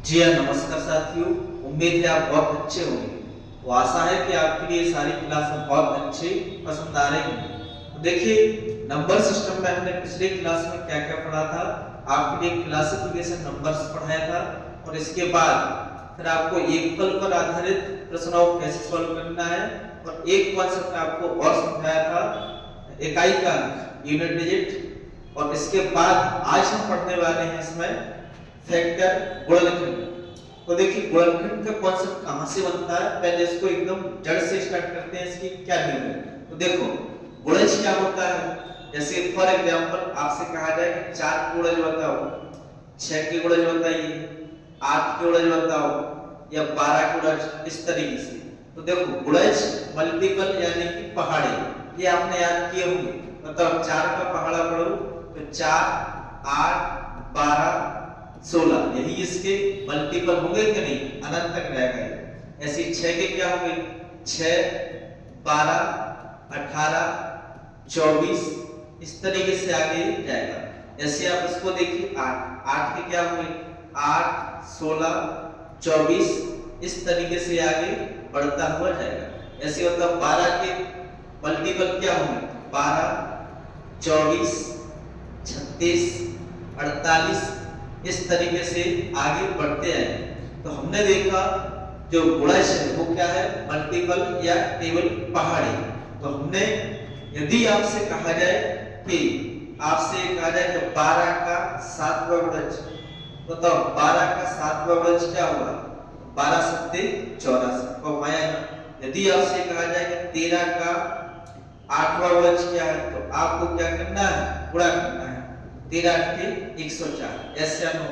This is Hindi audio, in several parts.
जी हाँ, नमस्कार साथियों। उम्मीद है आप बहुत अच्छे होंगे। तो आशा है कि आपके लिए सारी क्लास बहुत अच्छे पसंद आ रही होंगी। तो देखिए, नंबर सिस्टम में हमने पिछले क्लास में क्या क्या पढ़ा था। आपके लिए क्लासिफिकेशन नंबर्स पढ़ाया था और इसके बाद फिर आपको एकल पर आधारित प्रश्नों को कैसे सॉल्व करना है और एक कॉन्सेप्ट आपको और समझाया था, इकाई का अंक, यूनिट डिजिट। और इसके बाद आज हम पढ़ने वाले हैं इसमें फैक्टर, गुणनखंड। तो देखिए, गुणनखंड का कॉन्सेप्ट कहां से बनता है, पहले इसको एकदम जड़ से स्टार्ट करते हैं। इसकी क्या नियम है, तो देखो गुणज क्या होता है। जैसे फॉर एग्जांपल आपसे कहा जाए कि 4 के गुणज बताओ, 6 के गुणज बताइए, 8 के गुणज बताओ या 12 के गुणज, इस तरीके से। तो देखो, गुणज मल्टीपल यानी कि पहाड़े, ये आपने याद किए होंगे। मतलब 4 का पहाड़ा पढ़ो तो 4, 8, 12, 16, यही इसके मल्टीपल होंगे कि नहीं, अनंत तक रहेगा। ऐसे 6 के क्या होंगे, 6, 12, 18, 24, इस तरीके से आगे जाएगा। ऐसे आप इसको देखिए, 8 के क्या होंगे, 8, 16, 24, इस तरीके से आगे बढ़ता हुआ जाएगा। ऐसे मतलब 12 के मल्टीपल क्या होंगे, 12, 24, 36, 48, इस तरीके से आगे बढ़ते आएंगे। तो हमने देखा जो गुणज है वो क्या है, मल्टीपल या टेबल पहाड़ी। तो हमने, यदि आपसे कहा जाए कि 12 का 7वां गुणज, तो 12 का 7वां गुणज क्या होगा, 12 सत्ते 84 को आया ना। यदि आपसे कहा जाए कि 13 का 8वां गुणज क्या है, तो आपको क्या करना है, गुणा करना है। 13 के 104, ऐसे नो।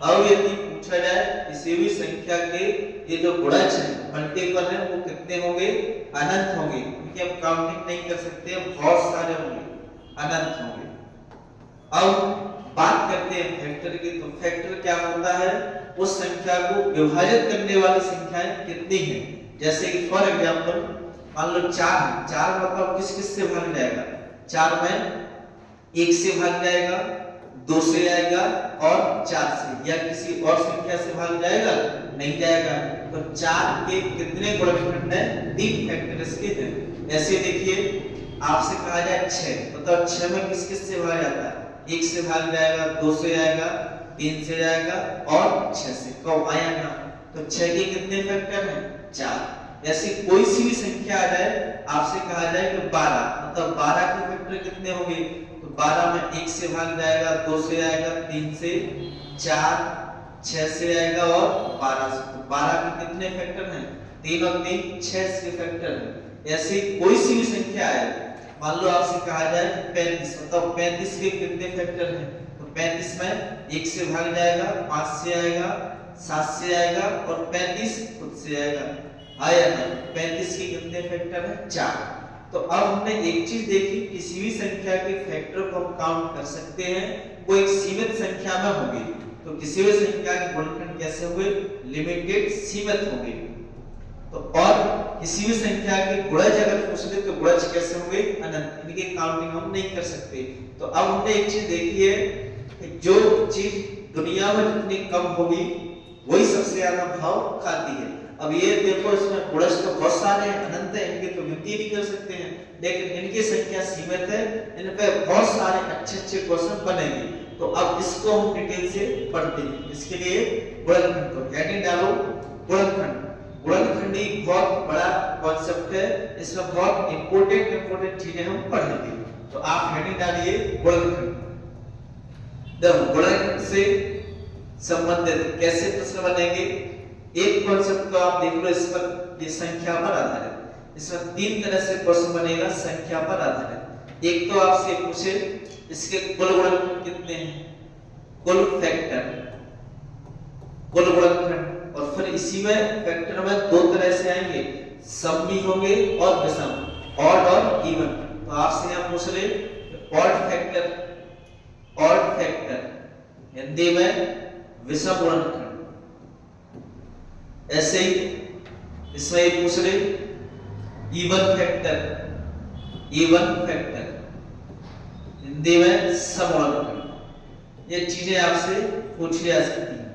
अब यदि पूछा जाए किसी भी संख्या के ये जो गुणज है, मल्टीपल है, वो कितने होंगे, अनंत होंगे, क्योंकि हम काउंटिंग नहीं कर सकते, बहुत सारे होंगे, अनंत होंगे। अब बात करते हैं फैक्टर की। तो फैक्टर क्या होता है, उस संख्या को विभाजित करने वाली संख्याएं कितनी हैं। जैसे कि फॉर एग्जांपल मान लो 4 है, 4 बताओ किस किस से भाग जाएगा, 4 में 1 से भाग जाएगा, 2 से आएगा और 4 से, या किसी और संख्या से भाग जाएगा, नहीं जाएगा। तो 4 के कितने गुणनखंड हैं, 3 फैक्टर इसके हैं। ऐसे देखिए, आपसे कहा जाए 6, मतलब 6 में किस किस से भाग जाता है, 1 से भाग जाएगा, 2 से आएगा, 3 से जाएगा और 6 से, कब आएगा। तो 6 के कितने फैक्टर हैं, 4। ऐसी कोई सी भी संख्या आ जाए, आपसे कहा जाए कि 12, मतलब 12 के फैक्टर कितने होंगे, तो 12 में 1 से भाग जाएगा, 2 से आएगा, 3 से, 4, 6 से आएगा और 12 से। तो 12 के कितने फैक्टर हैं, 3 और 3, 6 के फैक्टर हैं। ऐसी कोई सी भी संख्या आए, मान लो आपसे कहा जाए 35, मतलब 35 के कितने फैक्टर हैं, तो 35 में 1 से भाग जाएगा, 5 से आएगा, 7 से आएगा और 35 खुद से आएगा, आया ना। 35 के कितने फैक्टर हैं, 4। तो अब हमने एक चीज देखी, किसी भी संख्या के फैक्टर को हम काउंट कर सकते हैं, वो एक सीमित संख्या में होगी। तो किसी भी संख्या के गुणनखंड कैसे होंगे, लिमिटेड, सीमित होंगे। तो और किसी भी संख्या के गुणज अगर पूछ ले तो गुणज कैसे होंगे, अनंत, इनकी काउंटिंग हम नहीं कर सकते। तो अब हमने एक चीज देखी है कि जो चीज दुनिया में जितनी कम होगी वही सबसे ज्यादा भाव खाती है। अब ये देखो, इसमें गुणज तो बहुत सारे हैं, अनंत है, इनकी तो गिनती नहीं कर सकते हैं, लेकिन इनकी संख्या सीमित है, इन पे बहुत सारे अच्छे अच्छे क्वेश्चन बनेंगे। तो अब इसको हम डिटेल से पढ़ते हैं। इसके लिए गुणनखंड को हेडिंग डालो, गुणनखंड। गुणनखंड एक बहुत बड़ा कॉन्सेप्ट है, इसमें बहुत इंपॉर्टेंट चीजें हम पढ़ेंगे। तो आप हेडिंग डालिए गुणनखंड। देखो, गुणनखंड से संबंधित कैसे प्रश्न बनेंगे, एक कॉन्सेप्ट को आप देख लो, इस पर, ये संख्या पर आधारित। इसमें 3 तरह से क्वेश्चन बनेगा संख्या पर आधारित। एक तो आपसे पूछे इसके कुल गुणनखंड कितने हैं, कुल फैक्टर, कुल गुणनखंड। और फिर इसी में फैक्टर में 2 तरह से आएंगे, सम भी होंगे और विषम, ऑड और इवन। तो आपसे यहां पूछ ले odd factor, odd factor, Hindi में विषम गुणनखंड। ऐसे ही इसमें ये पूछ ले even factor, even factor, Hindi में सम गुणनखंड। ये चीजें आपसे पूछी जा सकती हैं।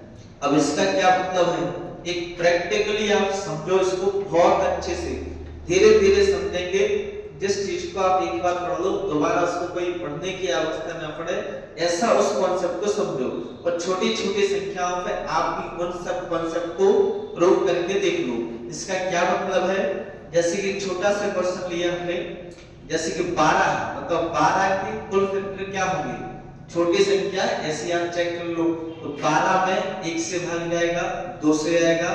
अब इसका क्या मतलब है, एक प्रैक्टिकली आप समझो इसको बहुत अच्छे से, धीरे धीरे समझेंगे। जिस चीज को आप एक बार पढ़ लो दोबारा उसको कोई पढ़ने की आवश्यकता न पड़े, ऐसा उस कॉन्सेप्ट को समझो। और छोटी छोटी संख्याओं पे आप भी उन सब कॉन्सेप्ट को प्रूव करके देख लो। इसका क्या मतलब है, जैसे कि छोटा सा क्वेश्चन लिया हमने, जैसे कि 12, मतलब 12 के कुल फैक्टर क्या होंगे, छोटी संख्या ऐसे आप चेक कर लो। तो 12 में 1 से भाग जाएगा, 2 से आएगा,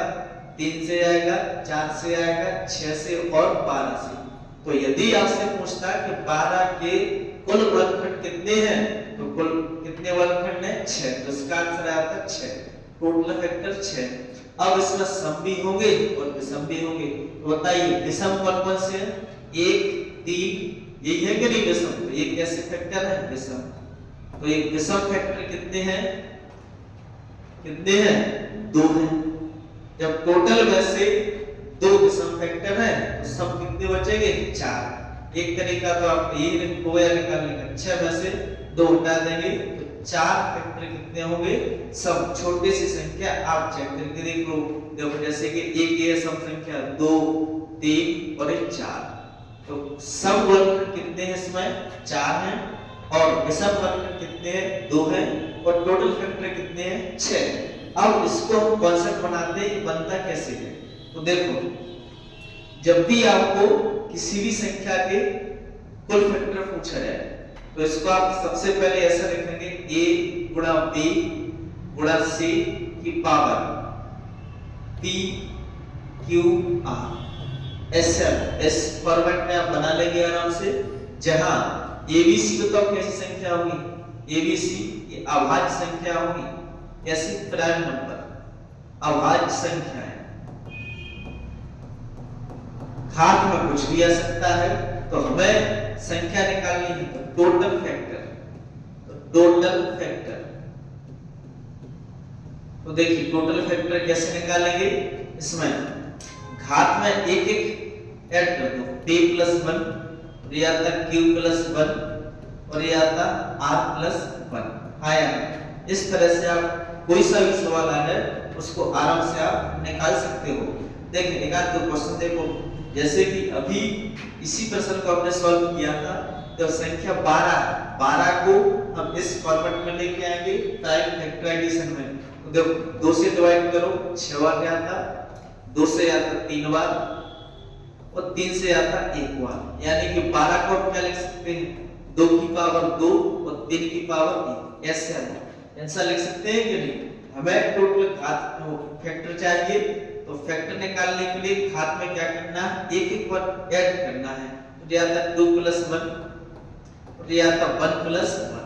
3 से आएगा, 4 से आएगा, 6 से और 12 से। तो यदि आपसे पूछता कि 12 के कुल वर्गखंड कितने हैं, तो कुल कितने वर्गखंड हैं, 6, तो इसका आंसर आता 6, टोटल फैक्टर 6। अब इसमें सम भी होंगे और विषम भी होंगे। तो बताइए विषम कौन से हैं, 1, 3, यही है कि नहीं विषम, तो ये कैसे फैक्टर है, विषम। तो एक विषम फैक्टर कितने हैं, कितने हैं, 2 हैं। जब टोटल में से 2 विषम फैक्टर है तो सम कितने बचेंगे, 4। एक तरीका तो आप ये गोया निकालने का, 6 में से 2 हटा देंगे तो 4 फैक्टर कितने होंगे, सब छोटी सी संख्या आप चेक करके देख लो। देखो जैसे कि एक ये सम संख्या 2, 3 और 4, तो सब वर्गखंड कितने हैं इसमें, 4 हैं, और विषम वर्गखंड कितने हैं, 2 हैं, और टोटल फैक्टर कितने हैं, 6। अब इसको हम कॉन्सेप्ट बनाते हैं, बनता कैसे है। तो देखो जब भी आपको किसी भी संख्या के कुल फैक्टर पूछा जाए तो इसको आप सबसे पहले ऐसा लिखेंगे, a गुणा b गुणा c की पावर p q r। इस फॉर्मेट में आप बना लेंगे आराम से, जहां abc को तो कैसी संख्या होगी, abc ये अभाज्य संख्या होगी, कैसी, प्राइम नंबर, अभाज्य संख्या है, घात में कुछ भी आ सकता है। तो हमें संख्या निकालनी है, तो टोटल फैक्टर, टोटल फैक्टर। तो देखिए टोटल फैक्टर कैसे निकालेंगे, इसमें घात में एक एक ऐड कर दो, p + 1, ये आता q + 1 और ये आता r + 1 आया। इस तरह से आप कोई सा भी सवाल आ जाए उसको आराम से आप निकाल सकते हो। देखिए एक आध दो क्वेश्चन देखो, जैसे कि अभी इसी प्रश्न को हमने सॉल्व किया था, तो संख्या 12 को हम इस फॉर्मेट में लेके आएंगे प्राइम फैक्टराइजेशन में। तो देखो 2 से डिवाइड करो, 6 बार आता, 2 से आता 3 बार और 3 से आता 1 बार, यानी कि 12 को हम क्या लिख सकते हैं, 2 की पावर 2 और 3 की पावर 1, ऐसा लिख सकते हैं कि नहीं। हमें टोटल घात फैक्टर चाहिए, तो फैक्टर निकालने के लिए घात में क्या करना है, एक एक बार ऐड करना है। तो ये आता 2 + 1 और ये आता 1 + 1,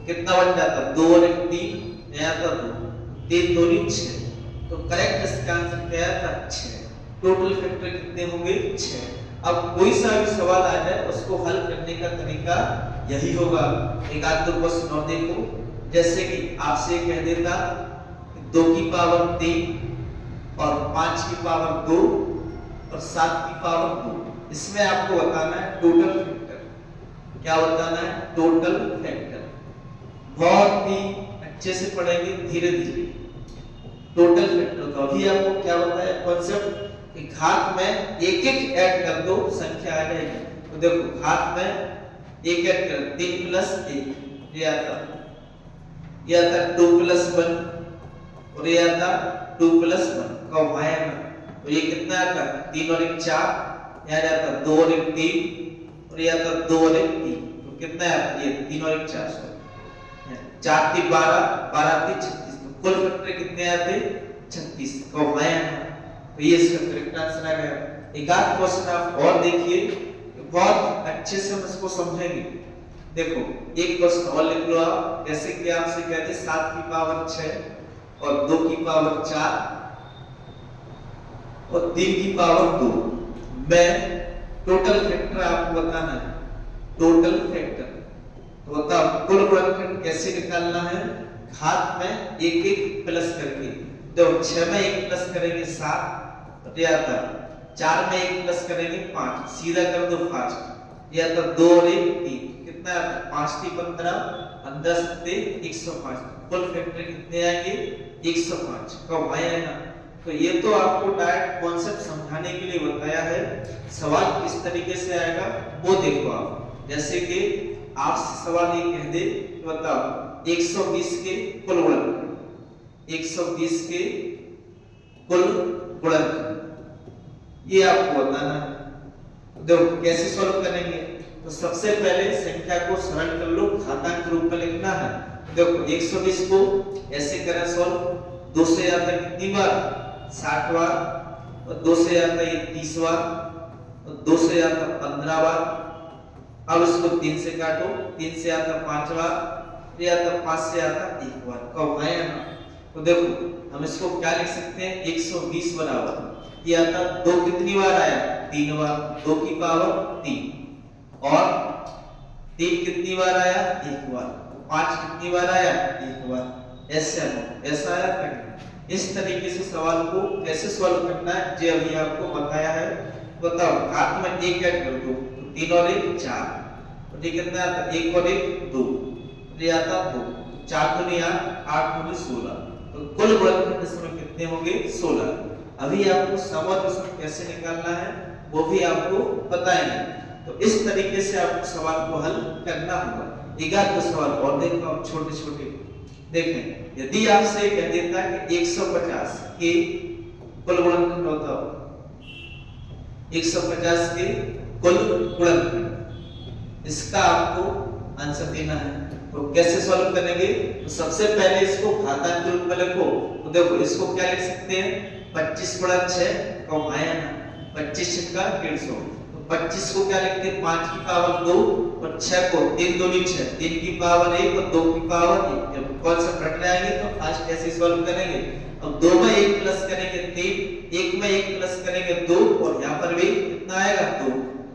कितना बन जाता, 2 और 1 3, ये आता 2, 3 2 6। तो करेक्ट इसका आंसर क्या आता 6। टोटल फैक्टर कितने होंगे, 6। अब कोई सा भी सवाल आ जाए उसको हल करने का तरीका यही होगा। एक आध दो क्वेश्चन और देखो, जैसे कि आपसे कह देता 2 की पावर 3 और 5 की पावर 2 और 7 की पावर 2, इसमें आपको बताना है टोटल फैक्टर। क्या बताना है, टोटल फैक्टर। बहुत ही अच्छे से पढ़ेंगे धीरे धीरे। टोटल फैक्टर तो अभी आपको क्या बताया कॉन्सेप्ट, कि घात में एक एक ऐड कर दो संख्या आ जाएगी। तो देखो घात में एक ऐड कर, 3 + 1 ये आता 2 + 1 और ये आता 2 + 1 का भाया ना, तो ये कितना आता, 3 और 1 4, यहाँ आता 2 और 1 3 और ये आता 2 और 1 3, तो कितना आता, ये 3 और 1 4, 4 3 12, 12 3 36, तो कुल फैक्टर कितने आते, 36 का भाया ना। तो ये इसका करेक्ट आंसर आ गया। एक आध क्वेश्चन आप और देखिए, बहुत अच्छे से हम इसको समझेंगे। देखो एक क्वेश्चन और लिख लो आप, जैसे कि आपसे कहते 7 की पावर 6 और 2 की पावर 4 और 3 की पावर 2 में टोटल फैक्टर आपको बताना है, टोटल फैक्टर। तो बताओ कुल वर्गखंड कैसे निकालना है, घात में एक एक प्लस करके। तो 6 में 1 प्लस करेंगे 7, तो ये आता 4 में 1 प्लस करेंगे 5, सीधा कर दो 5, ये आता 2 और 1 3, कितना आता 5 3 15 10 से 105, कुल फैक्टर कितने आएंगे 105 कब आया ना। तो ये तो आपको डायरेक्ट कॉन्सेप्ट समझाने के लिए बताया है। सवाल किस तरीके से आएगा वो देखो आप। जैसे कि आपसे सवाल ये कह दे कि बताओ 120 के कुल गुणनखंड, 120 के कुल गुणनखंड ये आपको बताना है। देखो कैसे सॉल्व करेंगे। तो सबसे पहले संख्या को सरल कर लो, घातांक रूप में लिखना है। देखो 120 को ऐसे करें सॉल्व, 2 से आता है कितनी बार 60 बार, और 2 से आता है 30 बार, और 2 से आता 15 बार। अब इसको 3 से काटो, 3 से आता 5 बार, ये आता 5 से आता 1 बार। कब आया ना। तो देखो हम इसको क्या लिख सकते हैं 120 बराबर ये आता 2 कितनी बार आया 3 बार, 2 की पावर 3, और 3 कितनी बार आया 1 बार, 5 कितनी बार आया 1 बार। ऐसा आया करना। इस तरीके से सवाल को कैसे सॉल्व करना है जो अभी आपको बताया है। बताओ घात में 1 ऐड कर दो, तो 3 और 1 4, तो ये कितना आता 1 और 1 2, ये आता 2, 4 दूनी 8, 8 दूनी 16, तो कुल गुणनखंड इसमें कितने होंगे 16। अभी आपको सम और विषम कैसे निकालना है वो भी आपको बताएंगे। तो इस तरीके से आपको सवाल को हल करना होगा। एक आध सवाल और देखो आप छोटे छोटे देखें। यदि आपसे कह देता कि 150 के कुल गुणनखंड होता हो, 150 के कुल गुणनखंड, इसका आपको आंसर देना है। तो कैसे सॉल्व करेंगे। तो सबसे पहले इसको घातांक रूप में लिखो। तो देखो इसको क्या लिख सकते हैं 25 गुणा 6 कम आया ना, 25 छक्का 150। तो 25 को क्या लिखते हैं 5 की पावर 2, और 6 को 3 दूनी 6, 3 की पावर 1 और 2 की पावर 1। जब कॉन्सेप्ट रट जाएंगे तो फर्स्ट कैसे सॉल्व करेंगे। अब 2 में 1 प्लस करेंगे 3, 1 में 1 प्लस करेंगे 2, और यहाँ पर भी कितना आएगा 2,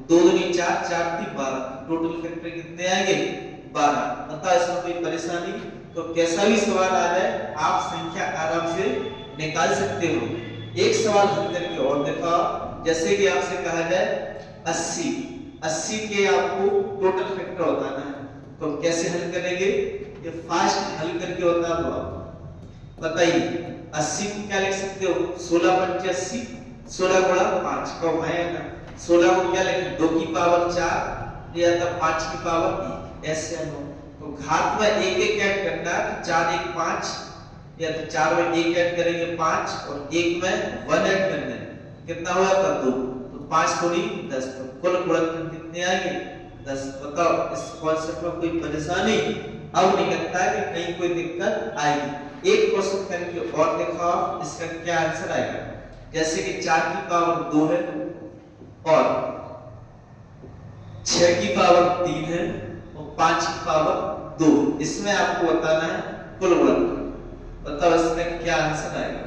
2 दूनी 4, 4 3 12, टोटल फैक्टर कितने आएंगे 12। बता इसमें कोई परेशानी। तो कैसा भी सवाल आ जाए आप संख्या आराम से निकाल सकते हो। एक सवाल हल करके और दिखाओ। जैसे कि आपसे कहा जाए 80 के आपको टोटल फैक्टर बताना है, तो कैसे हल करेंगे। ये फास्ट हल करके बता दो आप। बताइए 80 को क्या लिख सकते हो 16 पंचे 80, 16 गुणा 5 कब आएगा। 16 को क्या लिखें 2 की पावर 4, या तो 5 की पावर 1। ऐसे हम तो घात में 1 1 ऐड करना है, 4 1 5, या तो 4 में 1 ऐड करेंगे 5, और 1 में 1 ऐड करना है, कितना हुआ था 2, तो 5 दूनी 10, तो कुल गुणनखंड कितने आएंगे 10। बताओ इस कॉन्सेप्ट में कोई परेशानी अब नहीं लगता है कि कहीं कोई दिक्कत आएगी। एक क्वेश्चन करके और दिखाओ इसका क्या आंसर आएगा। जैसे कि 4 की पावर 2 है और 6 की पावर 3 है और 5 की पावर 2, इसमें आपको बताना है कुल गुणनखंड। बताओ इसमें क्या आंसर आएगा।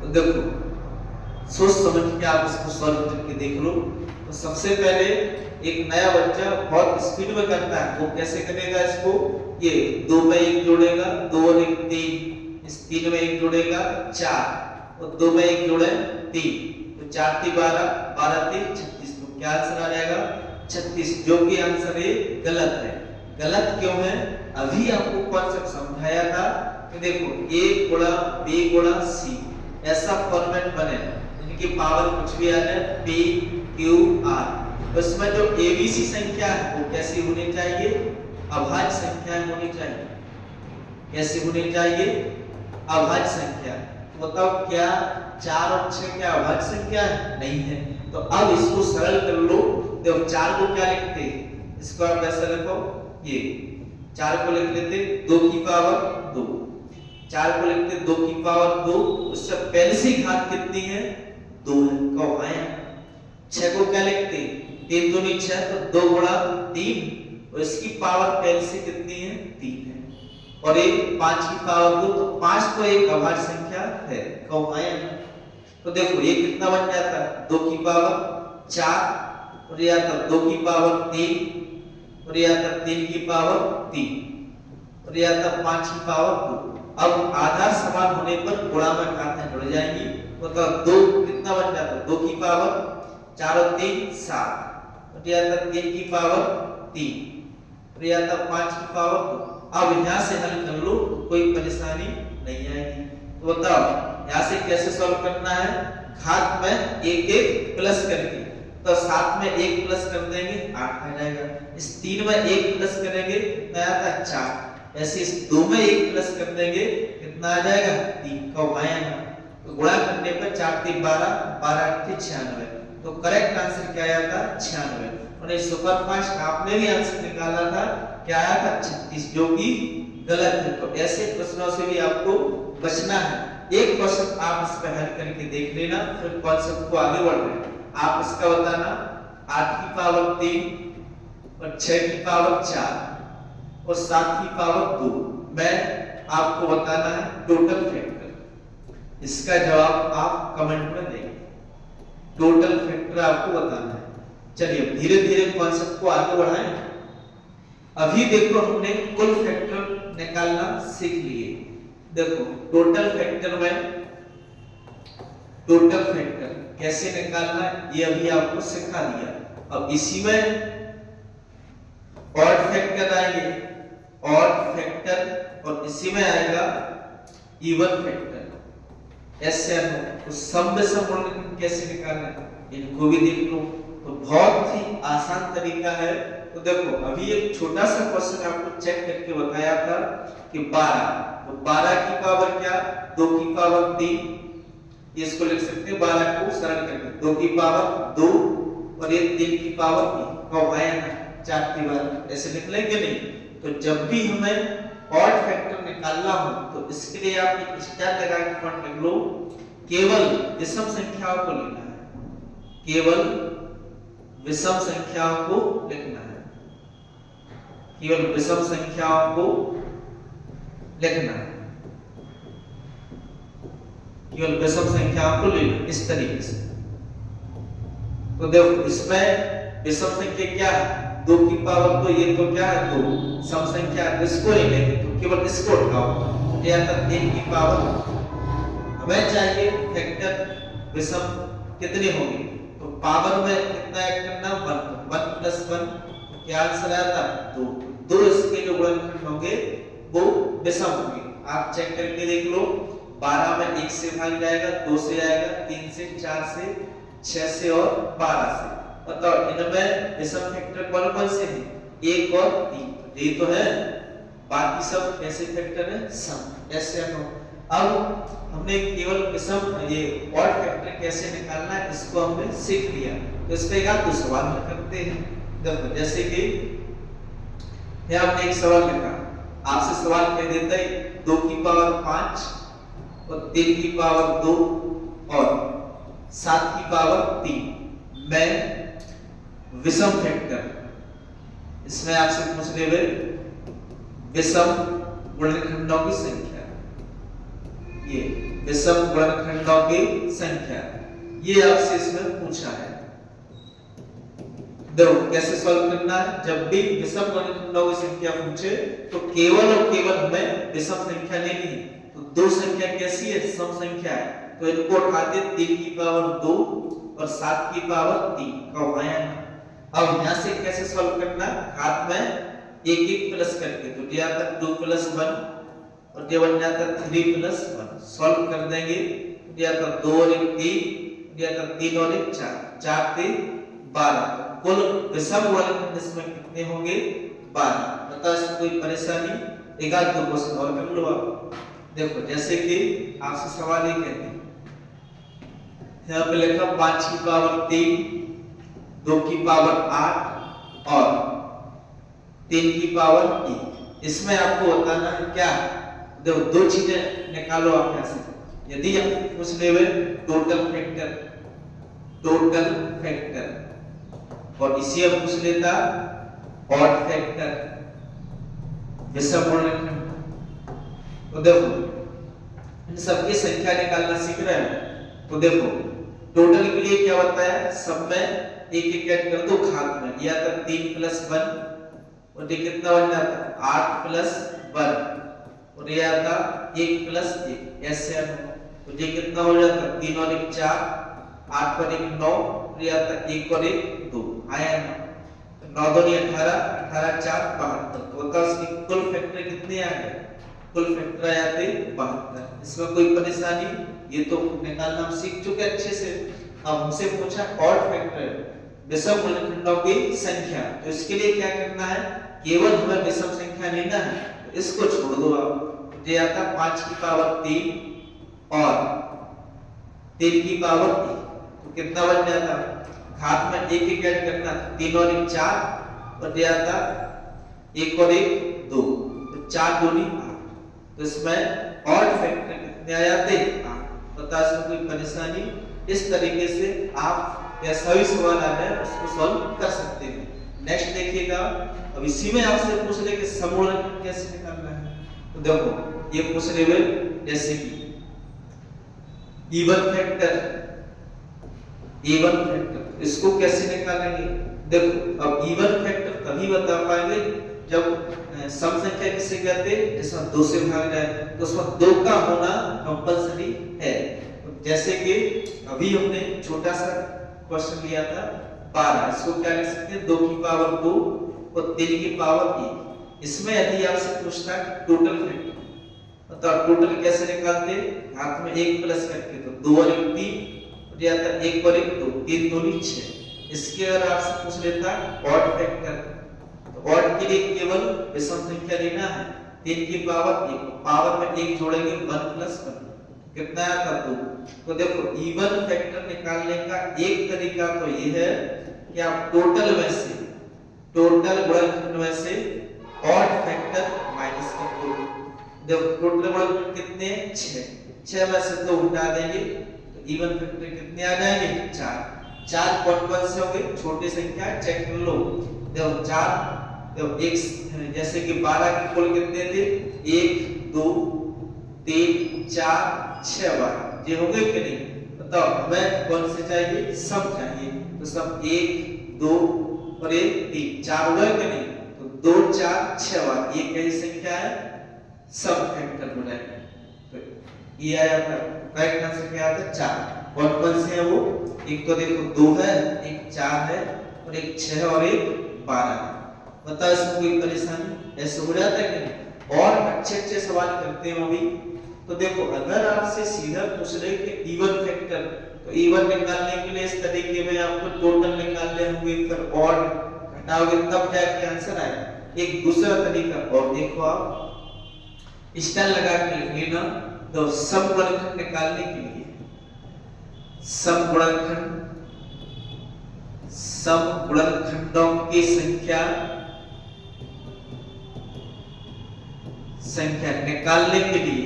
तो देखो सोच समझ के आप इसको सॉल्व करके देख लो। तो सबसे पहले एक नया बच्चा बहुत स्पीड में करता है, वो कैसे करेगा इसको। ये 2 में 1 जोड़ेगा 2 और 1 3, इस 3 में 1 जोड़ेगा 4, और 2 में 1 जोड़े 3, तो 4 3 12, 12 3 36, तो क्या आंसर आ जाएगा 36, जो कि आंसर ये गलत है। गलत क्यों है अभी आपको कॉन्सेप्ट समझाया था कि देखो a गुणा b गुणा c ऐसा फॉर्मेट बने, इनकी पावर कुछ भी आ जाए p q r, उसमें जो abc संख्या है वो कैसी होनी चाहिए अभाज्य संख्या होनी चाहिए। कैसी होनी चाहिए अभाज्य संख्या। तो बताओ क्या 4 और 6 क्या अभाज्य संख्या है नहीं है। तो अब इसको सरल कर लो। देखो 4 को क्या लिखते हैं, इसको आप ऐसा लिखो, ये 4 को लिख लेते 2 की पावर 2, 4 को लिखते 2 की पावर 2, उससे पहले से घात कितनी है 2 है। कब आया 6 को क्या लिखते 3 दूनी 6, तो 2 गुणा 3, और इसकी पावर पहले से कितनी है 3 है, और एक 5 की पावर 2, तो 5 तो एक अभाज्य संख्या है। कब आया। तो देखो ये कितना बन जाता है 2 की पावर 4, और या तो 2 की पावर 3, और या तो 3 की पावर 3, और या तो 5 की पावर 2। अब आधार समान होने पर गुणा में घातें जुड़ जाएंगी। तो 2 कितना बन जाता है 2 की पावर 4 और 3 7, और या तो 3 की पावर 3, और या तो 5 की पावर 2। अब यहाँ से हल कर लो, कोई परेशानी नहीं आएगी। तो बताओ यहाँ से कैसे सॉल्व करना है, घात में एक एक प्लस करके, तो 7 में 1 प्लस कर देंगे 8 आ जाएगा, इस 3 में 1 प्लस करेंगे कितना आता है 4, ऐसे इस 2 में 1 प्लस कर देंगे कितना आ जाएगा 3 का आएगा। तो गुणा करने पर 4 3 12, 12 8 96, तो करेक्ट आंसर क्या आया था 96। और ये सुपर फास्ट आपने भी आंसर निकाला था, क्या आया था 36, जो कि गलत है। तो ऐसे प्रश्नों से भी आपको बचना है। एक क्वेश्चन आप इस पे हल करके देख लेना, फिर कॉन्सेप्ट को आगे बढ़ रहे हैं। आप इसका बताना 8 की पावर 3 और 6 की पावर 4 और 7 की पावर 2, मैं आपको बताना है टोटल फैक्टर। इसका जवाब आप कमेंट में देंगे, टोटल फैक्टर आपको बताना है। चलिए धीरे धीरे कॉन्सेप्ट को आगे बढ़ाएं। अभी देखो हमने कुल फैक्टर निकालना सीख लिए। देखो टोटल फैक्टर में टोटल फैक्टर कैसे निकालना है ये अभी आपको सिखा दिया। अब इसी में ऑड फैक्टर आएंगे, ऑड फैक्टर, और इसी में आएगा इवन फैक्टर। ऐसे तो सम में सम कैसे निकालना है इनको भी देख लो। तो बहुत ही आसान तरीका है। तो देखो अभी एक छोटा सा क्वेश्चन आपको चेक करके बताया था कि 12, तो 12 की पावर क्या 2 की पावर 3, इसको लिख सकते हैं 12 को सरल करके 2 की पावर 2 और ये 3 की पावर 3 का आएगा 4 की पावर, ऐसे लिख लेंगे नहीं। तो जब भी हमें ऑड फैक्टर निकालना हो तो इसके लिए आप एक स्टार लगा के पॉइंट लिख लो, केवल विषम संख्याओं को लेना है, केवल विषम संख्याओं को लिखना है, केवल विषम संख्याओं को लिखना है, केवल विषम संख्याओं को लेना इस तरीके से। तो देखो इसमें विषम संख्या क्या है 2 की पावर, तो ये तो क्या है 2, सम संख्या इसको नहीं लेंगे तो केवल इसको उठाओ, ये आता 3 की पावर। हमें चाहिए फैक्टर विषम कितने होंगे, तो पावर में कितना ऐड करना 1 प्लस 1, क्या आंसर आता 2। 2 इसके जो गुणनखंड होंगे वो विषम होंगे। आप चेक करके देख लो, 12 में 1 से भाग जाएगा, 2 से आएगा, 3 से, 4 से, 6 से और 12 से। बताओ इनमें विषम फैक्टर कौन कौन से हैं 1 और 3, ये तो है, बाकी सब कैसे फैक्टर है सम, ऐसे हो। अब हमने केवल विषम ये ऑड फैक्टर कैसे निकालना है इसको हमने सीख लिया। तो इस पे एक सवाल करते हैं। देखो जैसे कि ये आपने एक सवाल लिखा, आपसे सवाल कह देता है 2 की पावर 5 और 3 की पावर 2 और 7 की पावर 3 में विषम फैक्टर, इसमें आपसे पूछ रहे विषम गुणनखंडों की संख्या, ये विषम गुणनखंडों की संख्या, ये आपसे इसमें पूछा है। देखो कैसे सॉल्व करना है, जब भी विषम गुणनखंडों की संख्या पूछे तो केवल और केवल हमें विषम संख्या लेनी है। तो दो संख्या कैसी है सम संख्या है, तो इनको उठाते 3 की पावर 2 और 7 की पावर 3 का आएगा। अब यहां से कैसे सॉल्व करना, हाथ में एक एक प्लस करके, तो ये आता 2 + 1 और ये बन जाता 3 + 1, सॉल्व कर देंगे, ये आता 2 और 1 3, ये आता 3 और 1 4, 4 से 12, कुल विषम गुणनखंड इसमें कितने होंगे 12। बता इसमें कोई परेशानी, एक आध दो क्वेश्चन और कर लो आप। देखो जैसे कि आपसे सवाल ये कहते हैं, यहाँ पे लिखा 5 की पावर 3, 2 की पावर 8 और 3 की पावर 1। इसमें आपको बताना है क्या, देखो दो चीजें निकालो आप यहां से। यदि आप पूछ लेवे टोटल फैक्टर, टोटल फैक्टर, और इसी अब पूछ लेता ऑड फैक्टर, विषम गुणनखंड, तो देखो इन सबकी संख्या निकालना सीख रहे हैं। तो देखो टोटल के लिए क्या बताया, सब में एक एक ऐड कर दो घात में, ये आता 3 + 1 और ये कितना बन जाता 8 + 1 और ये आता 1 + 1, ऐसे तो ये कितना हो जाता 3 और 1 4, 8 और 1 9, ये आता 1 और 1 2 आया ना, तो 9 2 18, 18 4 72। तो बताओ इसकी कुल फैक्टर कितने आ गए, कुल फैक्टर आ जाते 72। इसमें कोई परेशानी, ये तो निकालना हम सीख चुके अच्छे से। अब हमसे पूछा ऑड फैक्टर, विषम गुणनखंडों की संख्या, तो इसके लिए क्या करना है, केवल हमें विषम संख्या लेना है, तो इसको छोड़ दो आप, ये आता 5 की पावर 3 और 3 की पावर 3, तो कितना बन जाता, घात में एक एक ऐड करना, 3 और 1 4, और ये आता 1 और 1 2, तो 4 दूनी 8, तो इसमें ऑड फैक्टर कितने आ जाते 8। बता इसमें कोई परेशानी, इस तरीके से आप या सभी सवाल आ जाए उसको सॉल्व कर सकते हैं। नेक्स्ट देखिएगा, अब इसी में आपसे पूछ रहे कि समूलक कैसे निकालना है, तो देखो ये पूछ रहे हुए जैसे कि इवन फैक्टर, इवन फैक्टर इसको कैसे निकालेंगे। देखो अब इवन फैक्टर तभी बता पाएंगे जब सम संख्या किसे कहते हैं, जिसमें 2 से भाग जाए, तो उसमें 2 का होना कंपलसरी है। जैसे कि अभी हमने छोटा सा क्वेश्चन लिया था 12, इसको क्या लिख सकते हैं 2 की पावर 2 और 3 की पावर 1। इसमें यदि आपसे पूछता है टोटल फैक्टर, तो टोटल कैसे निकालते, हाथ में 1 प्लस करके, तो 2 और 1 3, और या 1 और 1 2, 3 दूनी 6। इसके अगर आपसे पूछ लेता ऑड फैक्टर, तो ऑड के लिए केवल विषम संख्या लेना है, 3 की पावर 1, पावर में 1 जोड़ेंगे 1 प्लस 1, कितना आता 2। तो देखो इवन फैक्टर निकालने का एक तरीका तो ये है कि आप टोटल में से, टोटल गुणनखंड में से ऑड फैक्टर माइनस कर दो। देखो टोटल गुणनखंड कितने 6 में से 2 हटा देंगे, तो इवन फैक्टर कितने आ जाएंगे 4। 4 कौन से होंगे, छोटी संख्या चेक कर लो। देखो 4, देखो एक जैसे कि 12 के कुल कितने थे 1 2 3 4 6 बार, ये हो गए कि नहीं, बताओ हमें कौन से चाहिए, सम चाहिए, तो सम 1 2 और 1 3, 4 हो गए कि नहीं, तो 2 4 6 बार, ये कैसी संख्या है, सम फैक्टर बनाएंगे, तो ये आया था करेक्ट आंसर क्या आता 4। कौन से है वो, एक तो देखो 2 है, एक 4 है, और एक 6 और एक 12। बताओ इसमें कोई परेशानी, ऐसे हो जाता है कि नहीं। और अच्छे सवाल करते हैं अभी, तो देखो अगर आपसे सीधा पूछ रहे कि इवन फैक्टर, तो इवन निकालने के लिए इस तरीके में आपको टोटल निकालने होंगे, फिर ऑड घटाओगे तब जाके आंसर आएगा। एक दूसरा तरीका और देखो, आप स्टाइल लगा के लिख लेना, तो सम गुणनखंड निकालने के लिए सम गुणनखंडों की संख्या निकालने के लिए,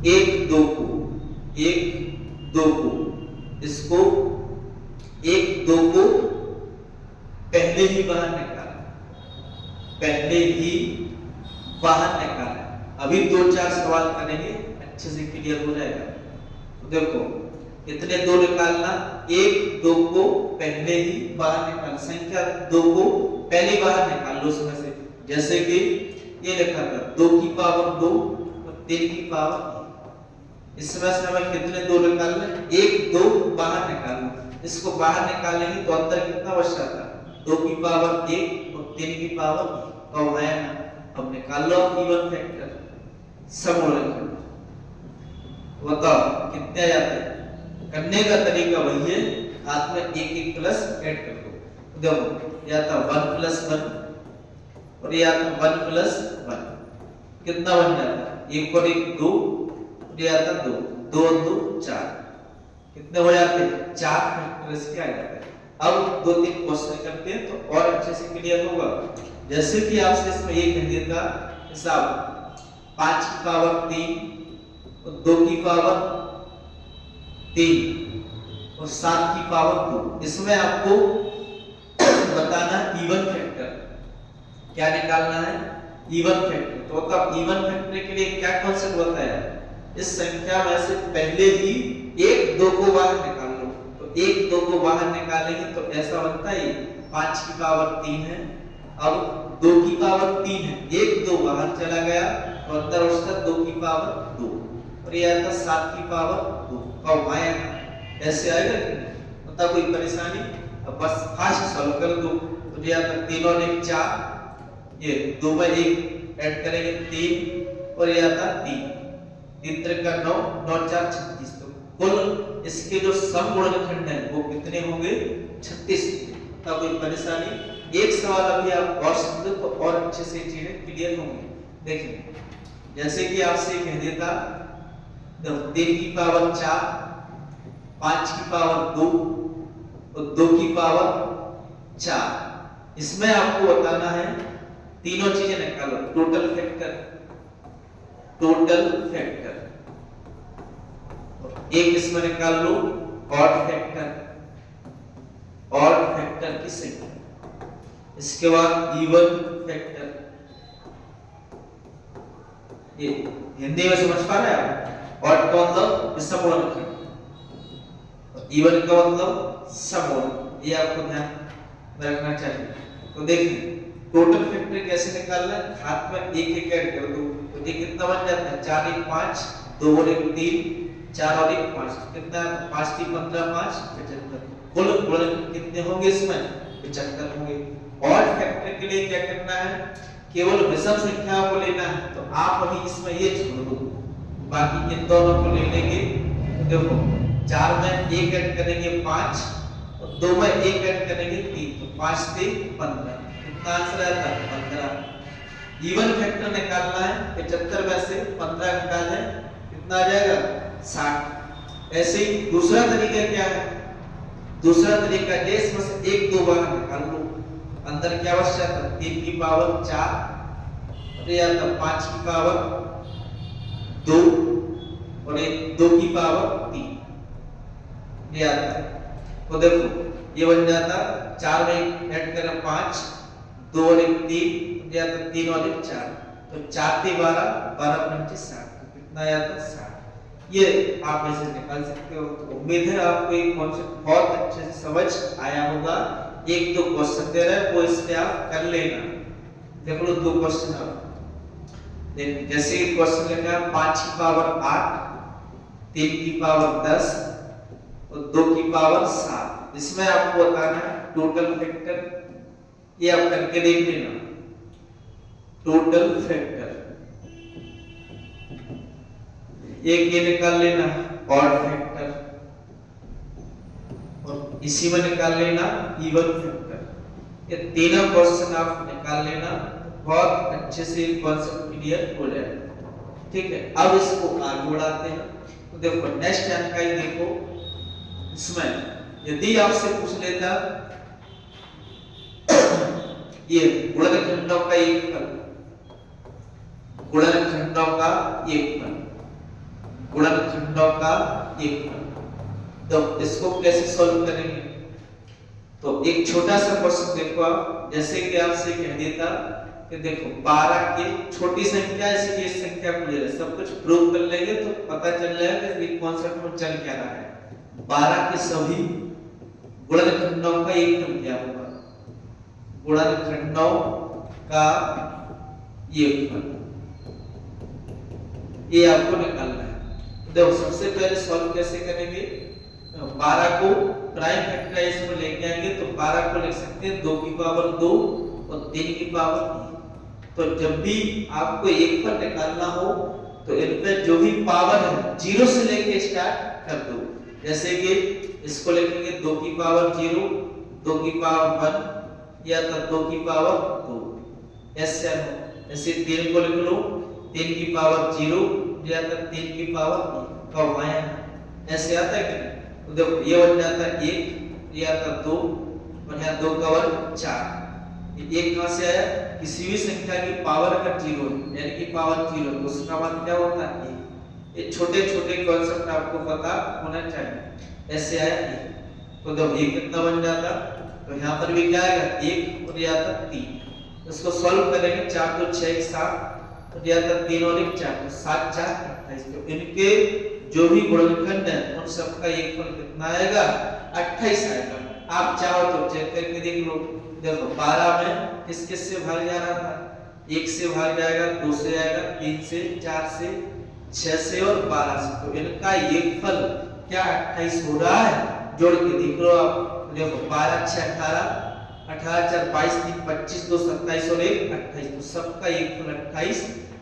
एक दो को इसको 1 2 को पहले ही बाहर निकाला। अभी 2-4 सवाल करेंगे, अच्छे से क्लियर हो जाएगा। तो देखो कितने 2 निकालना, 1 2 को पहले ही बाहर निकाल, संख्या 2 को पहले बाहर निकाल लो उसमें से। जैसे कि ये लिखा था 2 की पावर 2 और 3 की पावर 1, इसमें से हमें कितने 2 निकालना, 1 2 बाहर निकालना। इसको बाहर निकालेंगे तो अंदर कितना बच जाता, 2 की पावर 1 और 3 की पावर 1, तो आया ना। अब निकाल लो इवन फैक्टर, समूलक, बताओ कितने आ जाते हैं। करने का तरीका वही है, हाथ में 1 1 प्लस ऐड कर दो। देखो या था 1 प्लस 1 और या था 1 प्लस 1, कितना बन जाता, 1 और 1 2, और या था 2 2 2 4, कितने हो जाते 4 फैक्टर इसके आ जाते हैं। अब 2-3 क्वेश्चन करते हैं तो और अच्छे से क्लियर होगा। जैसे कि आपसे इसमें ये कह देता हिसाब 5 की पावर 3 और 2 की पावर 3 और 7 की पावर 2, इसमें आपको बताना इवन फैक्टर, क्या निकालना है, इवन फैक्टर। तो तब इवन फैक्टर के लिए क्या कॉन्सेप्ट बताया, इस संख्या में से पहले ही 1 2 को बाहर निकाल लो, तो 1 2 को बाहर निकालेंगे तो ऐसा बनता है 5 की पावर 3 है, अब 2 की पावर 3 है, 1 2 बाहर चला गया तो अंदर उसका 2 की पावर 2, और ये आता 7 की पावर 2, और आएगा ऐसे आएगा कि नहीं, बता कोई परेशानी। तो बस फास्ट सॉल्व कर दो। तो ये आता 3 और 1 4, ये 2 में 1 ऐड करेंगे 3 और ये आता 3, 3 3 का 9, 9 4 36। तो कुल इसके जो सम गुणनखंड है वो कितने होंगे 36। का कोई परेशानी? एक सवाल अभी आप और समझो तो और अच्छे से चीजें क्लियर होंगी। देखिए जैसे कि आपसे कह देता 3 की पावर 4, 5 की पावर 2 और 2 की पावर 4। इसमें आपको बताना है तीनों चीजें निकालो, टोटल फैक्टर, टोटल फैक्टर, एक इसमें निकाल लो ऑड फैक्टर, ऑड फैक्टर की संख्या, इसके बाद इवन फैक्टर। ये हिंदी में समझ पा रहे हैं आप? ऑड का मतलब सम गुणनखंड, इवन का मतलब समूह, ये आपको ध्यान में रखना चाहिए। तो देखिए टोटल फैक्टर कैसे निकालना है, हाथ में एक एक ऐड कर दो तो ये कितना बन जाता है 4 1 5, 2 और 1 3, 4 और 1 5, कितना 5 3 15 5 75। कुल गुणनखंड कितने होंगे इसमें 75 होंगे। ऑड फैक्टर के लिए क्या करना है, केवल विषम संख्याओं को लेना है। तो आप अभी इसमें ये छोड़ दो, बाकी इन दोनों को ले लेंगे। देखो 4 में 1 ऐड करेंगे 5 और 2 में 1 ऐड करेंगे 3, तो 5 3 15, कितना आंसर आता है 15। इवन फैक्टर निकालना है, 75 में से 15 निकालें कितना आ जाएगा 60। ऐसे ही दूसरा तरीका क्या है, दूसरा तरीका ये इसमें से 1 2 बार निकाल लो, अंदर क्या बच जाता है 3 की पावर 4 और ये आता 5 की पावर 2 और 2 की पावर 3, ये आता है। तो देखो ये बन जाता 4 में ऐड करें 5, 2 और 1 3, ये आता 3 और 1 4, तो 4 3 12, 12 25 60, कितना आता 60। ये आप ऐसे निकाल सकते हो। तो उम्मीद है आपको ये कॉन्सेप्ट बहुत अच्छे से समझ आया होगा। एक दो क्वेश्चन दे रहा है वो इस पे आप कर लेना। देख लो 2 क्वेश्चन आप देखिए, जैसे क्वेश्चन लिखा है 5 की पावर 8, 3 की पावर 10 और 2 की पावर 7। इसमें आपको बताना है टोटल फैक्टर, ये आप करके देख लेना। टोटल फैक्टर एक ये निकाल लेना ऑड फैक्टर और इसी में निकाल लेना इवन फैक्टर। ये तीनों क्वेश्चन आप निकाल लेना, बहुत अच्छे से कॉन्सेप्ट क्लियर हो जाएगा। ठीक है, अब इसको आगे बढ़ाते हैं। तो देखो नेक्स्ट जानकारी देखो, इसमें यदि आपसे पूछ लेता ये गुणनखंडों का एक फल, गुणनखंडों का एक फल, गुणनखंडों का एक फल, तो इसको कैसे सॉल्व करेंगे? तो एक छोटा सा क्वेश्चन देखो आप, जैसे कि आपसे कह देता कि देखो 12 की छोटी संख्या है इसलिए इस संख्या को ले रहे, सब कुछ प्रूव कर लेंगे तो पता चल जाएगा कि ये कॉन्सेप्ट में चल क्या रहा है। 12 के सभी गुणनखंडों का एक फल क्या होगा, गुणनखंडों का एक फल, ये आपको निकालना है। देखो सबसे पहले सॉल्व कैसे करेंगे, 12 को प्राइम फैक्टराइज में लेके आएंगे तो 12 को लिख सकते हैं 2 की पावर 2 और 3 की पावर 3। तो जब भी आपको एक पर निकालना हो तो इन पे जो भी पावर है 0 से लेके स्टार्ट कर दो। जैसे कि इसको लिखेंगे 2 की पावर 0, 2 की पावर 1 या तो 2 की पावर 2, ऐसे ऐसे 3 को लिख लो 3 की पावर 0 या तो 3 की पावर 1 का वाया ऐसे आता है कि तो देखो ये बन जाता है 1, ये आता 2 और यहाँ 2 का वर्ग 4। ये 1 कहां से आया, किसी भी संख्या की पावर अगर 0 है यानी कि पावर 0 तो उसका मान क्या होता है 1। ये छोटे छोटे कॉन्सेप्ट आपको पता होना चाहिए। ऐसे आया 1 तो देखो ये कितना बन जाता, तो यहाँ पर भी क्या आएगा 1 और ये आता 3। इसको सॉल्व करेंगे 4 2 6 7 और ये आता 3 और 1 4, तो 7 4 28। तो इनके जो भी गुणनखंड है उन सबका एक फल कितना आएगा 28 आएगा। आप चाहो तो चेक करके देख लो। देखो 12 में किस किस से भाग जा रहा था, 1 से भाग जाएगा, 2 से आएगा, 3 से, 4 से, 6 से और 12 से। तो इनका एक फल क्या 28 हो रहा है, जोड़ के देख लो आप। देखो 12 6 18, 18 4 22 3 25 2 27 और 1 28, तो सबका एक फल 28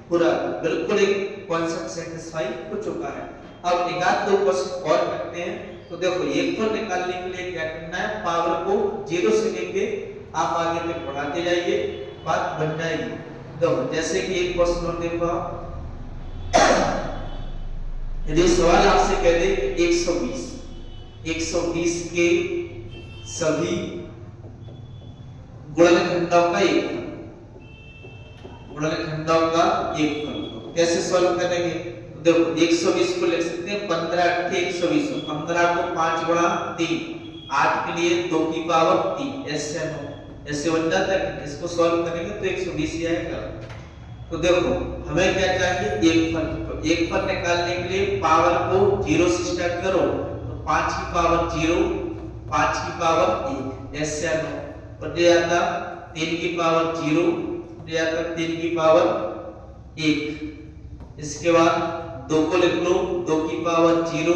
पूरा बिल्कुल एक कॉन्सेप्ट सेटिस्फाई हो चुका है। अब एक आध दो क्वेश्चन और करते हैं। तो देखो एक फल निकालने के लिए क्या करना है, पावर को 0 से लेके आप आगे तक बढ़ाते जाइए, बात बन जाएगी। देखो जैसे कि एक क्वेश्चन और देखो, यदि सवाल आपसे कह दे 120 के सभी गुणनखंडों का एक फल, गुणनखंडों का एक फल, तो कैसे सॉल्व करेंगे? तो देखो 120 को लिख सकते हैं 15 8 120, 15 को 5 गुणा 3, 8 के लिए 2 की पावर 3, ऐसे बन जाता है। इसको सॉल्व करेंगे तो 120 ही आएगा। तो देखो हमें क्या चाहिए, एक फल, तो एक फल निकालने के लिए पावर को 0 से स्टार्ट करो, तो 5 की पावर 0, 5 की पावर 1, ऐसे और ये आता 3 की पावर 0, ये आता 3 की पावर 1। इसके बाद 2 को लिख लो, 2 की पावर 0,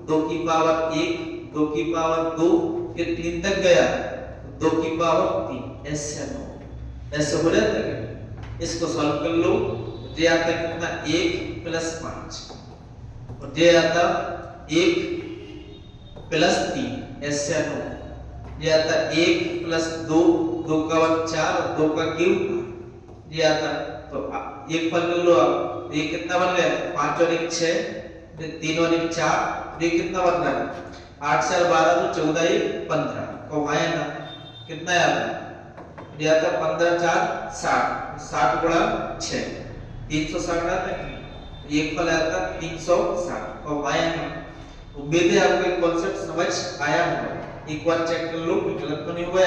2 की पावर 1, 2 की पावर 2, फिर 3 तक गया, 2 की पावर 3, ऐसे हो जाता है। इसको सॉल्व कर लो, ये आता कितना 1 प्लस 5, और ये आता 1 प्लस 3, ऐसे ये आता 1 प्लस 2, 2 का 1 4, 2 का क्यूब, ये आता। तो एक फल कर लो आप, ये कितना बन गया 5 और 1 6, 3 और 1 4, ये कितना बन रहा है 8 4 12, तो 14 1 15, को आया ना कितना आता, ये आता 15 4 60, 60 गुणा 6 360 आता है। एक फल आता 360 और आया ना। उम्मीद है आपको एक कॉन्सेप्ट समझ आया होगा। एक बार चेक कर लो कोई गलत तो नहीं हुआ।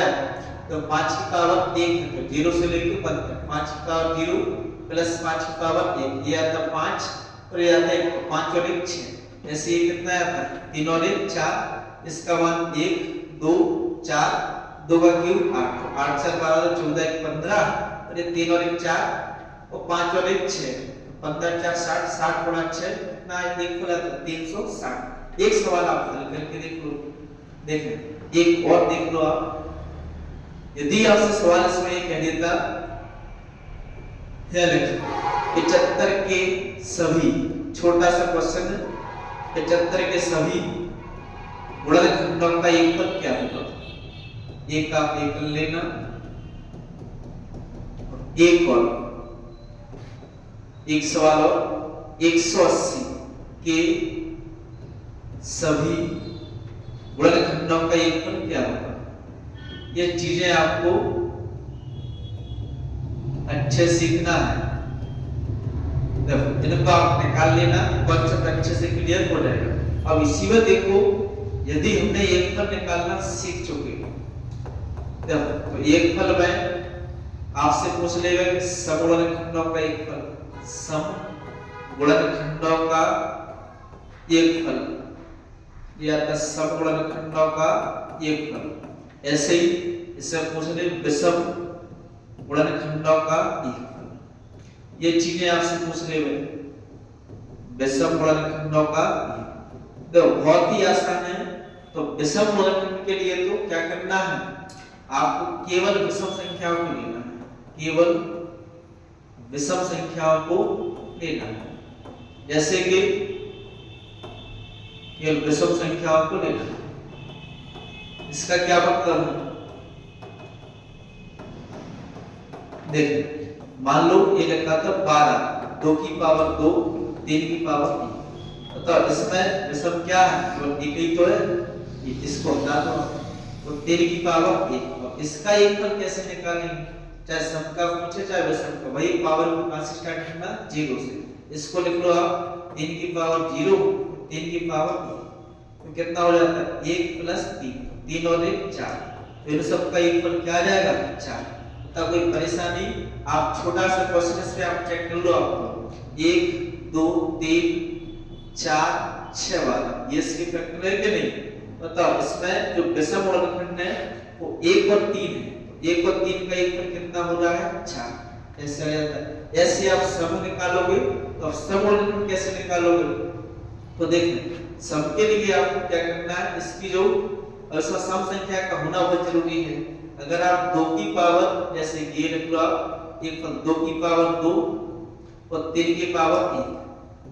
तो 5 की पावर 1 है, तो 0 से लेकर 1 तक 5 की पावर 0 प्लस 5 की पावर 1, ये आता 5 और ये आता 1, 5 और 1 6, ऐसे ये कितना आता है 3 और 1 4, इसका मान 1 2 4, 2 का क्यूब 8, 8 4 12, 14 1 15, और ये 3 और 1 4 और 5 और 1 6, 15 4 60, 60 गुणा 6 कितना है, एक फल आता 360। एक सवाल आप हल करके देख लो, देखें एक और देख लो आप। यदि आपसे सवाल इसमें ये कह देता 75 के सभी, छोटा सा क्वेश्चन है, 75 के सभी गुणनखंडों का एकफल क्या होगा? एक आप एक लेना, एक और एक सवाल और 180 के सभी गुणनखंडों का एकफल क्या होगा? ये चीजें आपको अच्छे सीखना है। देखो इनको आप निकाल लेना, कॉन्सेप्ट अच्छे से क्लियर हो जाएगा। अब इसी में देखो, यदि हमने एक फल निकालना सीख चुके, देखो तो एक फल में आपसे पूछ लेगा कि समगुणनखंडों का एक फल, समगुणनखंडों का एक फल, या समगुणनखंडों का एक फल। ऐसे ही इससे पूछ ले विषम गुणनखंडों का एक फल। ये चीजें आपसे पूछ ले विषम गुणनखंडों का, देखो बहुत ही आसान है। तो विषम गुणनखंड के लिए तो क्या करना है, आपको केवल विषम संख्याओं को लेना है, केवल विषम संख्याओं को लेना है। जैसे कि केवल विषम संख्याओं को लेना है। इसका क्या मतलब है, देखिए मान लो ये लिखा था 12, 2 की पावर 2, 3 की पावर 3, तो इसमें विषम क्या है, केवल एक ही तो है, इसको हटा दो, तो 3 की पावर 1। इसका एक फल कैसे निकालेंगे, चाहे सम का पूछे चाहे विषम का, वही पावर को कहां से स्टार्ट करना, 0 से। इसको लिख लो आप 3 की पावर 0, 3 की पावर 1, तो कितना हो जाता है 1 प्लस 3, 3 और 1 4, तो इन सब का एक फल क्या आ जाएगा 4। तब कोई परेशानी, आप छोटा सा क्वेश्चन इस पे आप चेक कर लो, आपको 1 2 3 4 6 वाला ये इसकी फैक्टर है कि नहीं, बताओ। इसमें जो विषम गुणनखंड है वो 1 और 3 है, 1 और 3 का एक फल कितना हो रहा है 4, ऐसे आ जाता है। ऐसे आप सम निकालोगे, तो सम गुणनखंड कैसे निकालोगे, तो देखिए सम के लिए आपको क्या करना है, इसकी जो और इसमें सम संख्या का होना बहुत जरूरी है। अगर आप 2 की पावर, जैसे ये लिख लो आप, एक 2 की पावर 2 और 3 की पावर 1,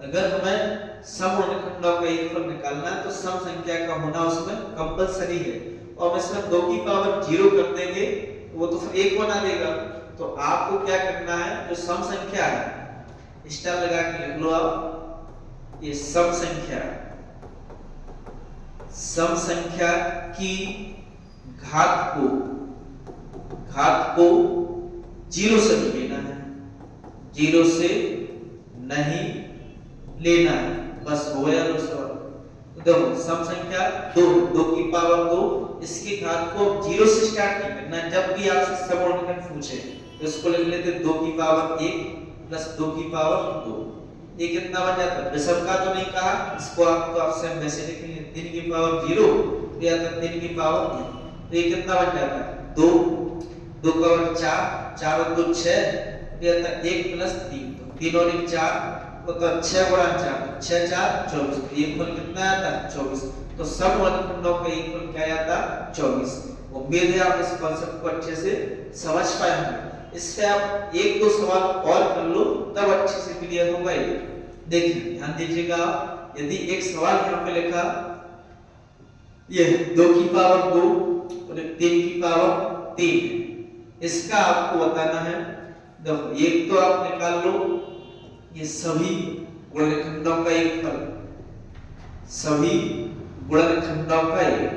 अगर हमें सम ऋणखंडों का योगफल निकालना है तो सम संख्या का होना उसमें कंपलसरी है। और हम इसमें 2 की पावर 0 कर देंगे वो तो फिर 1 बना देगा। तो आपको क्या करना है, जो सम संख्या है स्टार लगा के लिख लो आप, ये सम संख्या की घात को 0 से नहीं लेना है, 0 से नहीं लेना है, बस हो गया दोस्तों। देखो सम संख्या 2 की पावर 2, इसकी घात को 0 से स्टार्ट नहीं करना। जब भी आपसे सम ऋणखंड पूछे तो इसको लिख लेते 2 की पावर 1 प्लस 2 की पावर 2। ये कितना बन जाता है, विषम का तो नहीं कहा, इसको आप तो आपसे वैसे लिखेंगे 3 की पावर 0 या 3 की पावर 1। तो ये कितना बन जाता है 2 का वर्ग 4 और 2 6 या 1 प्लस 3, 3 और 1 4 तो 6 गुणा 4 6 4 24। तो ये फल कितना आता है 24। तो सम ऋणखंडों का योगफल क्या आता है 24। उम्मीद है आप इस कॉन्सेप्ट को अच्छे से समझ पाए होंगे। इससे आप 1-2 सवाल और कर लो तब अच्छे से क्लियर होगा। देखिए ध्यान दीजिएगा, यदि एक सवाल यहाँ पे लिखा ये 2 की पावर 2 और 3 की पावर 3, इसका आपको बताना है। देखो एक तो आप निकाल लो ये सभी गुणनखंडों का योगफल, सभी गुणनखंडों का योग,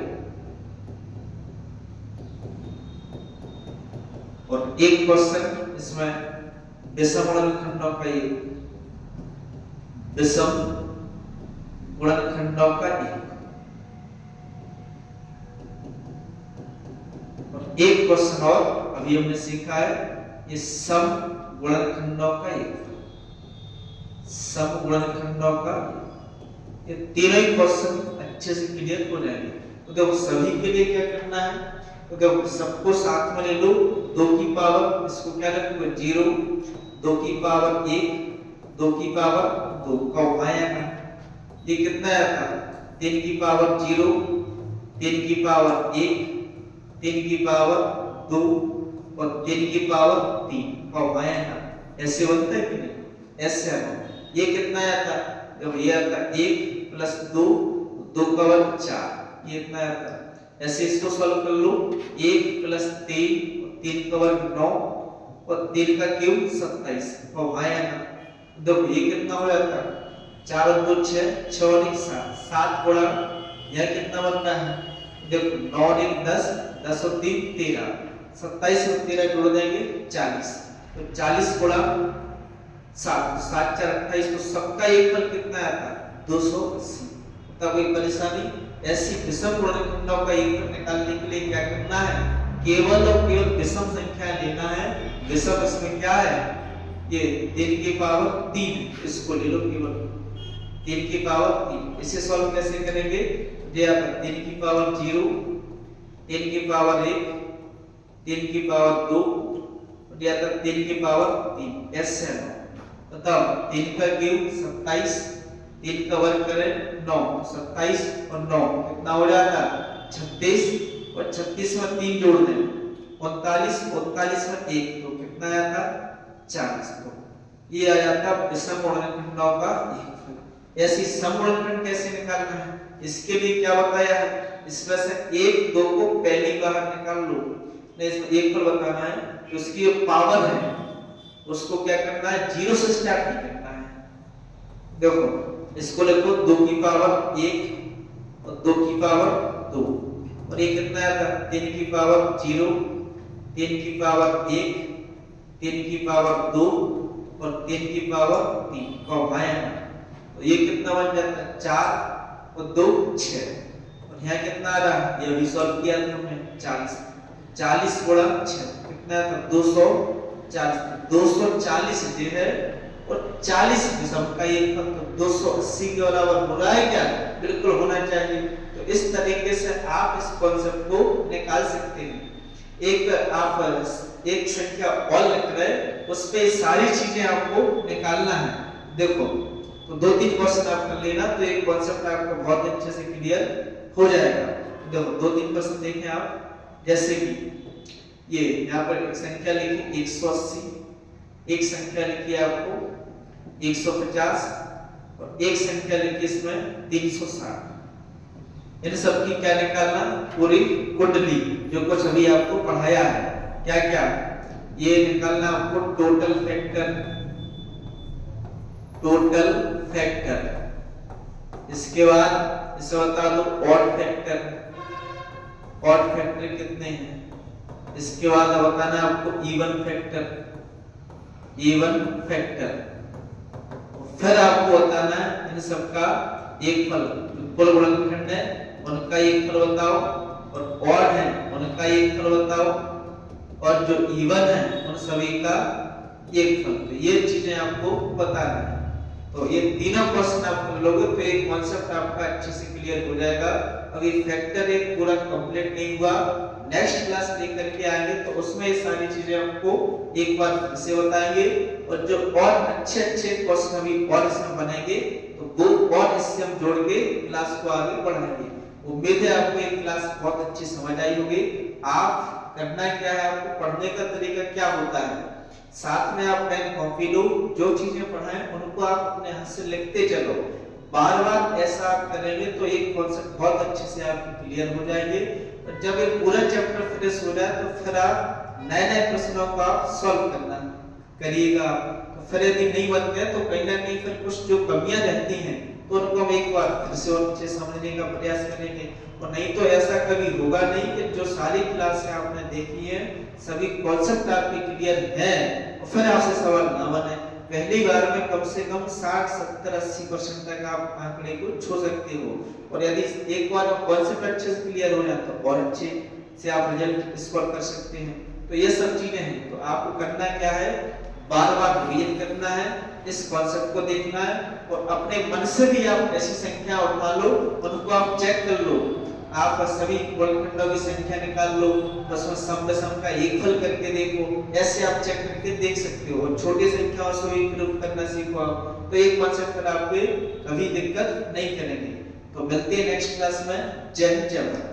और एक क्वेश्चन इसमें विषम गुणनखंडों का योग, विषम गुणनखंडों का योग, और एक क्वेश्चन और अभी हमने सीखा है ये सम गुणनखंडों का योग, सम गुणनखंडों का। ये तीनों ही क्वेश्चन अच्छे से क्लियर हो जाएंगे। तो देखो सभी के लिए क्या करना है, तो देखो सबको साथ में ले लो। 2 की पावर, इसको क्या रखोगे 0, 2 की पावर 1, 2 की पावर 2 का उपायन, ये कितना आता है 3 की पावर 0, 3 की पावर 1, 3 की पावर 2 और 3 की पावर 3 का उपायन। ऐसे बनता है कि नहीं, ऐसे आता। ये कितना आता है, जब ये आता 1 प्लस 2, 2 का वर्ग 4, ये इतना आता है। ऐसे इसको सॉल्व कर लो, 1 प्लस 3, 3 का वर्ग 9 और 3 का क्यूब 27 और भाई आना। देखो ये कितना हो जाता है 4 और 2 6, 6 और 1 7, 7 गुणा यह कितना बनता है, देखो 9 और 1 10, 10 और 3 13, 27 और 13 जोड़ देंगे 40। तो 40 गुणा 7, 7 4 28, तो सबका योगफल कितना आता है 280। तब कोई परेशानी। ऐसी विषम गुणनखंडों का योगफल निकालने के लिए क्या करना है, केवल और केवल विषम संख्या लेना है। विषम इसमें क्या है, ये 3 की पावर 3, इसको ले लो केवल 3 की पावर 3। इसे सॉल्व कैसे करेंगे, ये आता 3 की पावर 0, 3 की पावर 1, 3 की पावर 2 और ये आता 3 की पावर 3। ऐसे बताओ 3 का क्यूब 27, 3 का वर्ग करें 9, 27 और 9 कितना हो जाता 36, और 36 में 3 जोड़ दें 39, 39 में 1 तो कितना आया था 40। तो ये आ जाता विषम गुणनखंडों का योगफल। ऐसी सम गुणनखंड कैसे निकालना है, इसके लिए क्या बताया है, इसमें से 1 2 को पहली बार निकाल लो। नहीं इसमें एक पर बताना है कि उसकी जो पावर है उसको क्या करना है 0 से स्टार्ट नहीं करना है। देखो इसको लिखो 2 की पावर 1 और 2 की पावर 2 और ये कितना आता है 3 की पावर 0, 3 की पावर 1, 3 की पावर 2 और 3 की पावर 3 का भाग। तो ये कितना बन जाता है 4 और 2 6 और यहाँ कितना आ रहा है, ये अभी सॉल्व किया था हमने 40, 40 गुणा 6 कितना था 240। 240 जो है और 40 विषम का योगफल तो 280 के बराबर हो रहा है क्या, बिल्कुल होना चाहिए। तो इस तरीके से आप इस कॉन्सेप्ट को निकाल सकते हैं। एक आप एक संख्या और लिख रहे हैं उस पे सारी चीजें आपको निकालना है। देखो तो 2-3 क्वेश्चन आप कर लेना तो एक कॉन्सेप्ट आपको बहुत अच्छे से क्लियर हो जाएगा। देखो 2-3 प्रश्न देखें आप, जैसे कि ये यहाँ पर एक संख्या लिखी 180, एक संख्या लिखी है आपको 150 और एक संख्या लिखी इसमें 360। इन सब की क्या निकालना, पूरी कुंडली जो कुछ अभी आपको पढ़ाया है, क्या क्या ये निकालना आपको टोटल फैक्टर, टोटल फैक्टर। इसके बाद इसे बता दो ऑड फैक्टर, ऑड फैक्टर कितने हैं। इसके बाद बताना आपको इवन फैक्टर, इवन फैक्टर। फिर आपको बताना है इन सबका एक फल, कुल गुणनखंड है उनका एक फल बताओ, और ऑड है उनका एक फल बताओ, और जो इवन है उन सभी का एक फल। तो ये चीजें आपको बताना है। तो ये तीनों क्वेश्चन आप कर लोगे तो एक कॉन्सेप्ट आपका अच्छे से क्लियर हो जाएगा। अभी फैक्टर एक पूरा कंप्लीट नहीं हुआ, नेक्स्ट क्लास लेकर के आएंगे तो उसमें ये सारी चीजें आपको एक बार फिर से बताएंगे, और जो और अच्छे अच्छे क्वेश्चन अभी और इसमें बनेंगे तो वो और इससे हम जोड़ के क्लास को आगे बढ़ाएंगे। उम्मीद है आपको ये क्लास बहुत अच्छी समझ आई होगी। आप करना क्या है, आपको पढ़ने का तरीका क्या होता है, साथ में आप पेन कॉपी लो, जो चीजें पढ़ाएं उनको आप अपने हाथ से लिखते चलो। बार बार ऐसा आप करेंगे तो एक कॉन्सेप्ट बहुत अच्छे से आपके क्लियर हो जाएंगे। और जब ये पूरा चैप्टर फिनिश हो जाए तो फिर आप नए नए प्रश्नों को आप सॉल्व करना करिएगा। तो फिर यदि नहीं बन गया तो कहीं ना कहीं फिर कुछ जो कमियां रहती हैं तो उनको हम एक बार फिर से और अच्छे समझने का प्रयास करेंगे। और नहीं तो ऐसा कभी होगा नहीं कि जो सारी क्लासें आपने देखी हैं सभी कॉन्सेप्ट आपके क्लियर हैं और फिर आपसे सवाल ना बने। पहली बार में कम से कम 60, 70, 80% तक आप आंकड़े को छू सकते हो। और यदि एक बार कॉन्सेप्ट अच्छे से क्लियर हो जाए तो और अच्छे से आप रिजल्ट स्कोर कर सकते हैं। तो ये सब चीजें हैं, तो आपको करना क्या है, बार बार रिवीजन करना है, इस कॉन्सेप्ट को देखना है और अपने मन से भी आप ऐसी संख्या उठा लो, उनको आप चेक कर लो। आप सभी गुणनखंडों की संख्या निकाल लो, उसमें सम दशम का एक फल करके देखो, ऐसे आप चेक करके देख सकते हो। और छोटी संख्याओं से भी ग्रुप करना सीखो आप, तो एक कॉन्सेप्ट पर आपको कभी दिक्कत नहीं करेंगे। तो मिलते हैं नेक्स्ट क्लास में। जय हिंद, जय भारत।